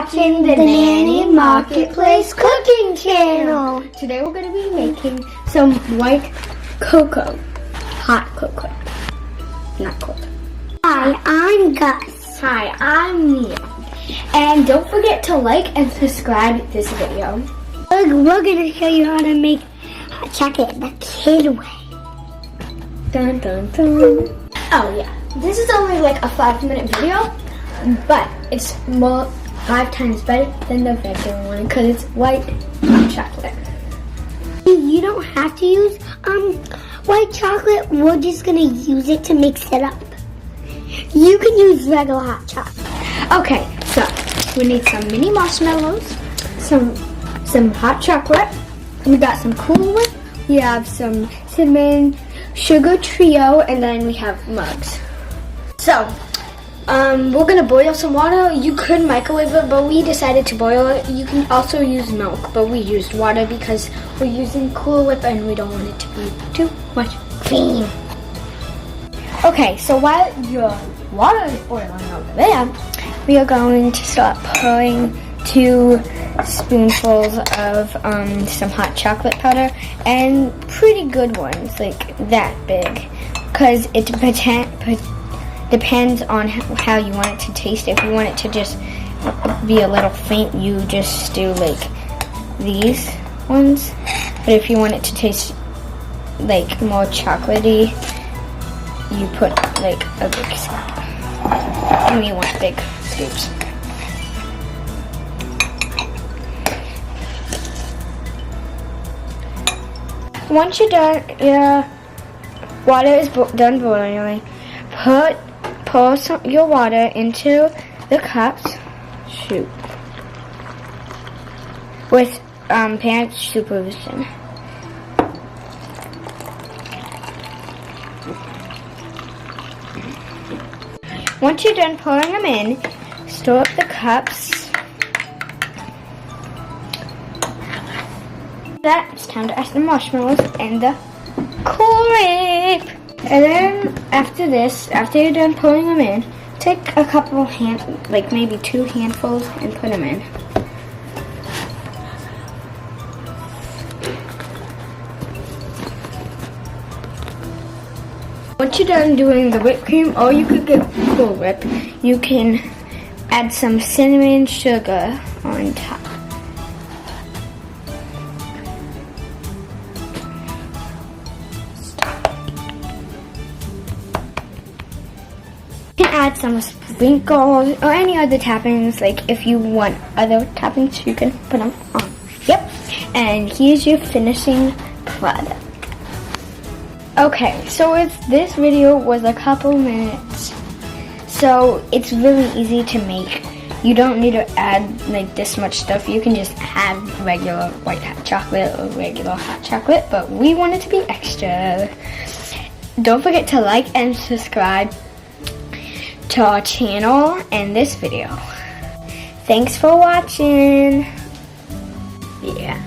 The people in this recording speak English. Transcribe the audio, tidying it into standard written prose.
watching the Nanny Marketplace Cooking Channel. Today we're going to be making some white cocoa. Hot cocoa. Not cold. Hi, I'm Gus. Hi, I'm Mia. And don't forget to like and subscribe this video. We're going to show you how to make hot chocolate the kid way. Dun dun dun. Oh yeah, this is only like a 5-minute video, but it's 5 times better than the regular one because it's white hot chocolate. You don't have to use white chocolate. We're just going to use it to mix it up. You can use regular hot chocolate. Okay, so we need some mini marshmallows, some hot chocolate. We got some Cool Whip. We have some cinnamon sugar trio, and then we have mugs. So, we're gonna boil some water. You could microwave it, but we decided to boil it. You can also use milk, but we used water because we're using Cool Whip and we don't want it to be too much cream. Okay, so while your water is boiling over there, we are going to start pouring 2 spoonfuls of some hot chocolate powder, and pretty good ones, like that big, because it depends on how you want it to taste. If you want it to just be a little faint, you just do like these ones, but if you want it to taste like more chocolatey, you put like a big scoop. Give me 1 big scoops. Once you're done, your water is done boiling, pour your water into the cups. With parent supervision. Once you're done pouring them in, stir up the cups. That it's time to add the marshmallows and the Cool Whip. And then after you're done pouring them in, take a couple like maybe 2 handfuls and put them in. Once you're done doing the whipped cream, or you could get Cool Whip, you can add some cinnamon sugar on top. You can add some sprinkles or any other toppings. Like if you want other toppings, you can put them on. Yep. And here's your finishing product. Okay, so this video was a couple minutes, so it's really easy to make. You don't need to add like this much stuff. You can just add regular white hot chocolate or regular hot chocolate, but we want it to be extra. Don't forget to like and subscribe to our channel and this video. Thanks for watching. Yeah.